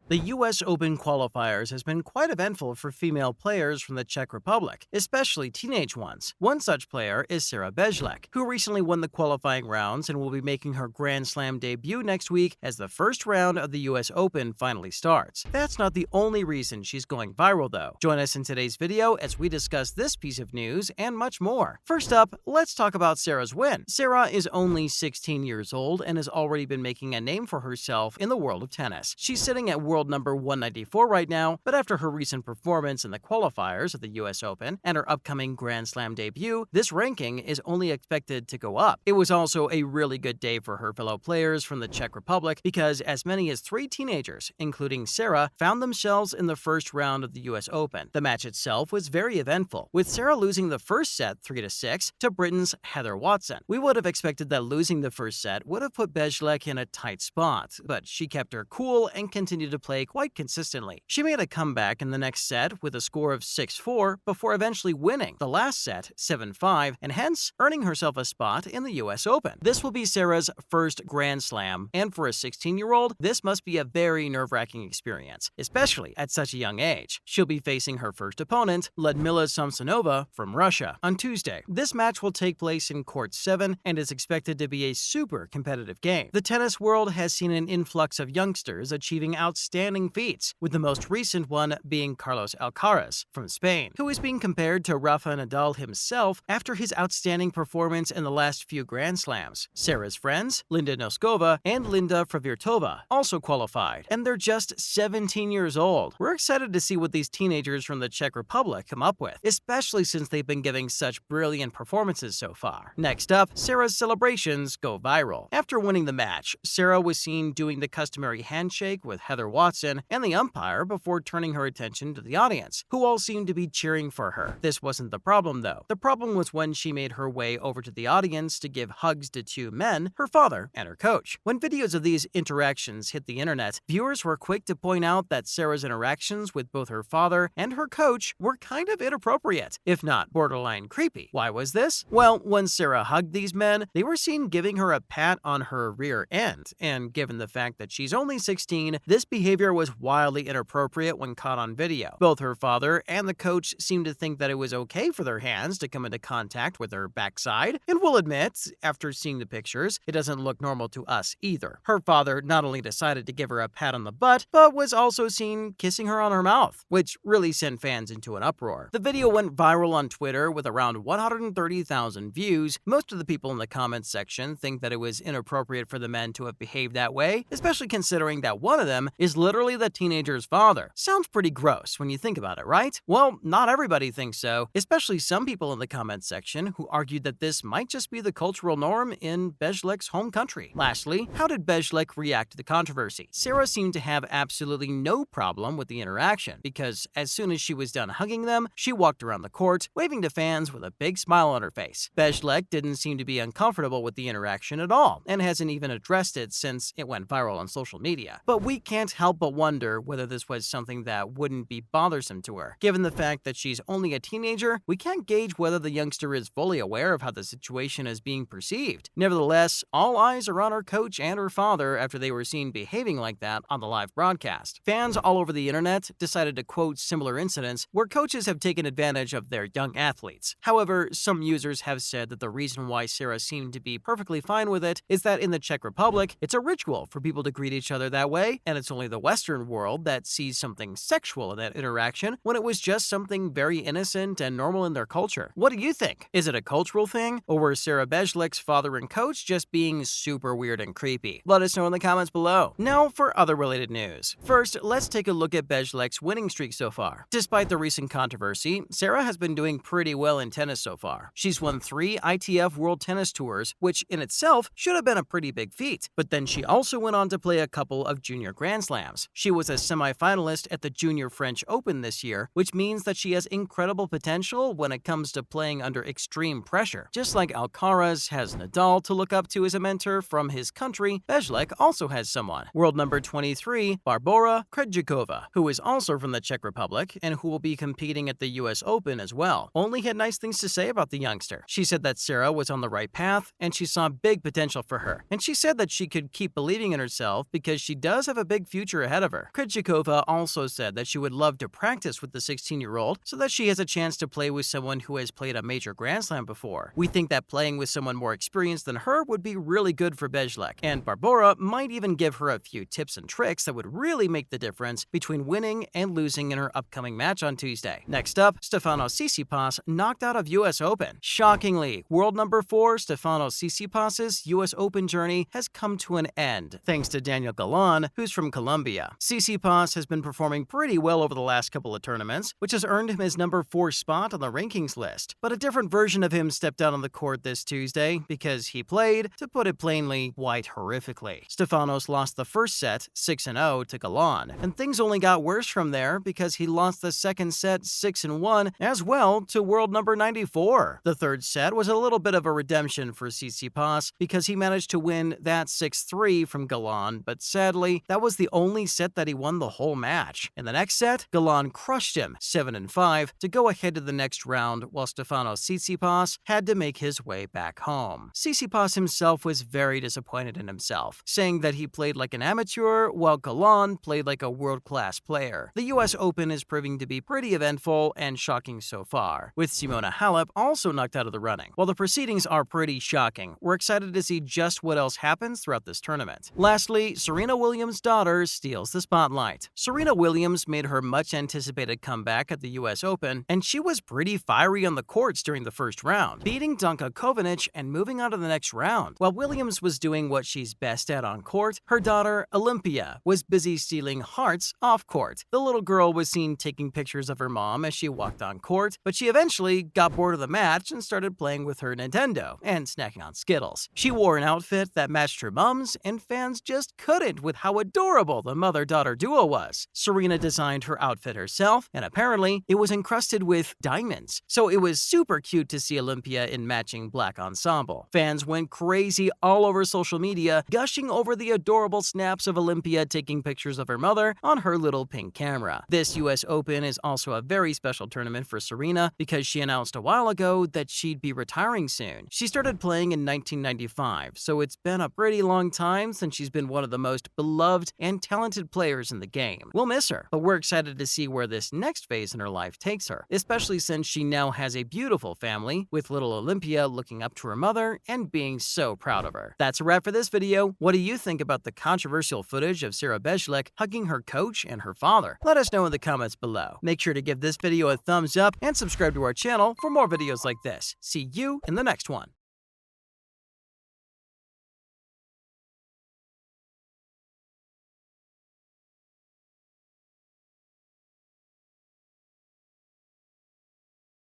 The US Open qualifiers has been quite eventful for female players from the Czech Republic, especially teenage ones. One such player is Sarah Bezlek, who recently won the qualifying rounds and will be making her Grand Slam debut next week as the first round of the US Open finally starts. That's not the only reason she's going viral though. Join us in today's video as we discuss this piece of news and much more. First up, let's talk about Sarah's win. Sarah is only 16 years old and has already been making a name for herself in the world of tennis. She's sitting at world number 194 right now, but after her recent performance in the qualifiers of the US Open and her upcoming Grand Slam debut, this ranking is only expected to go up. It was also a really good day for her fellow players from the Czech Republic because as many as 3 teenagers, including Sarah, found themselves in the first round of the US Open. The match itself was very eventful, with Sarah losing the first set 3-6 to Britain's Heather Watson. We would have expected that losing the first set would have put Bezlek in a tight spot, but she kept her cool and continued to play quite consistently. She made a comeback in the next set with a score of 6-4 before eventually winning the last set 7-5 and hence earning herself a spot in the US Open. This will be Sarah's first Grand Slam, and for a 16-year-old, this must be a very nerve-wracking experience, especially at such a young age. She'll be facing her first opponent, Ludmila Samsonova from Russia, on Tuesday. This match will take place in Court 7 and is expected to be a super competitive game. The tennis world has seen an influx of youngsters achieving outstanding feats, with the most recent one being Carlos Alcaraz from Spain, who is being compared to Rafa Nadal himself after his outstanding performance in the last few Grand Slams. Sarah's friends, Linda Noskova and Linda Fravirtova, also qualified, and they're just 17 years old. We're excited to see what these teenagers from the Czech Republic come up with, especially since they've been giving such brilliant performances so far. Next up, Sarah's celebrations go viral. After winning the match, Sarah was seen doing the customary handshake with Heather Watson and the umpire before turning her attention to the audience, who all seemed to be cheering for her. This wasn't the problem though. The problem was when she made her way over to the audience to give hugs to 2 men, her father and her coach. When videos of these interactions hit the internet, viewers were quick to point out that Sarah's interactions with both her father and her coach were kind of inappropriate, if not borderline creepy. Why was this? Well, when Sarah hugged these men, they were seen giving her a pat on her rear end, and given the fact that she's only 16, this behavior was wildly inappropriate when caught on video. Both her father and the coach seemed to think that it was okay for their hands to come into contact with her backside, and we'll admit, after seeing the pictures, it doesn't look normal to us either. Her father not only decided to give her a pat on the butt, but was also seen kissing her on her mouth, which really sent fans into an uproar. The video went viral on Twitter with around 130,000 views. Most of the people in the comments section think that it was inappropriate for the men to have behaved that way, especially considering that one of them is literally the teenager's father. Sounds pretty gross when you think about it, right? Well, not everybody thinks so, especially some people in the comments section who argued that this might just be the cultural norm in Bezlek's home country. Lastly, how did Bezlek react to the controversy? Sarah seemed to have absolutely no problem with the interaction because as soon as she was done hugging them, she walked around the court, waving to fans with a big smile on her face. Bezlek didn't seem to be uncomfortable with the interaction at all and hasn't even addressed it since it went viral on social media. But we can't help but wonder whether this was something that wouldn't be bothersome to her. Given the fact that she's only a teenager, we can't gauge whether the youngster is fully aware of how the situation is being perceived. Nevertheless, all eyes are on her coach and her father after they were seen behaving like that on the live broadcast. Fans all over the internet decided to quote similar incidents where coaches have taken advantage of their young athletes. However, some users have said that the reason why Sarah seemed to be perfectly fine with it is that in the Czech Republic, it's a ritual for people to greet each other that way, and it's only the Western world that sees something sexual in that interaction when it was just something very innocent and normal in their culture. What do you think? Is it a cultural thing, or were Sarah Bezlek's father and coach just being super weird and creepy? Let us know in the comments below. Now for other related news. First, let's take a look at Bezlek's winning streak so far. Despite the recent controversy, Sarah has been doing pretty well in tennis so far. She's won 3 ITF World Tennis Tours, which in itself should have been a pretty big feat, but then she also went on to play a couple of junior Grand Slams. She was a semi-finalist at the Junior French Open this year, which means that she has incredible potential when it comes to playing under extreme pressure. Just like Alcaraz has Nadal to look up to as a mentor from his country, Bezlek also has someone, world number 23, Barbora Krejcikova, who is also from the Czech Republic and who will be competing at the US Open as well. Only had nice things to say about the youngster. She said that Sarah was on the right path and she saw big potential for her. And she said that she could keep believing in herself because she does have a big future future ahead of her. Krejcikova also said that she would love to practice with the 16-year-old so that she has a chance to play with someone who has played a major Grand Slam before. We think that playing with someone more experienced than her would be really good for Bejlek, and Barbora might even give her a few tips and tricks that would really make the difference between winning and losing in her upcoming match on Tuesday. Next up, Stefanos Tsitsipas knocked out of US Open. Shockingly, world number 4 Stefanos Tsitsipas's US Open journey has come to an end, thanks to Daniel Galan, who's from Colombia. Tsitsipas has been performing pretty well over the last couple of tournaments, which has earned him his number 4 spot on the rankings list. But a different version of him stepped out on the court this Tuesday because he played, to put it plainly, quite horrifically. Stefanos lost the first set 6-0 to Galan, and things only got worse from there because he lost the second set 6-1 as well to world number 94. The third set was a little bit of a redemption for Tsitsipas because he managed to win that 6-3 from Galan, but sadly, that was the only set that he won the whole match. In the next set, Galan crushed him 7-5 to go ahead to the next round, while Stefanos Tsitsipas had to make his way back home. Tsitsipas himself was very disappointed in himself, saying that he played like an amateur while Galan played like a world-class player. The US Open is proving to be pretty eventful and shocking so far, with Simona Halep also knocked out of the running. While the proceedings are pretty shocking, we're excited to see just what else happens throughout this tournament. Lastly, Serena Williams' daughter steals the spotlight. Serena Williams made her much-anticipated comeback at the US Open, and she was pretty fiery on the courts during the first round, beating Danka Kovinic and moving on to the next round. While Williams was doing what she's best at on court, her daughter, Olympia, was busy stealing hearts off court. The little girl was seen taking pictures of her mom as she walked on court, but she eventually got bored of the match and started playing with her Nintendo and snacking on Skittles. She wore an outfit that matched her mom's, and fans just couldn't with how adorable the mother-daughter duo was. Serena designed her outfit herself, and apparently it was encrusted with diamonds, so it was super cute to see Olympia in matching black ensemble. Fans went crazy all over social media, gushing over the adorable snaps of Olympia taking pictures of her mother on her little pink camera. This US Open is also a very special tournament for Serena because she announced a while ago that she'd be retiring soon. She started playing in 1995, so it's been a pretty long time since she's been one of the most beloved and talented players in the game. We'll miss her, but we're excited to see where this next phase in her life takes her, especially since she now has a beautiful family, with little Olympia looking up to her mother and being so proud of her. That's a wrap for this video. What do you think about the controversial footage of Sarah Bejlek hugging her coach and her father? Let us know in the comments below. Make sure to give this video a thumbs up and subscribe to our channel for more videos like this. See you in the next one.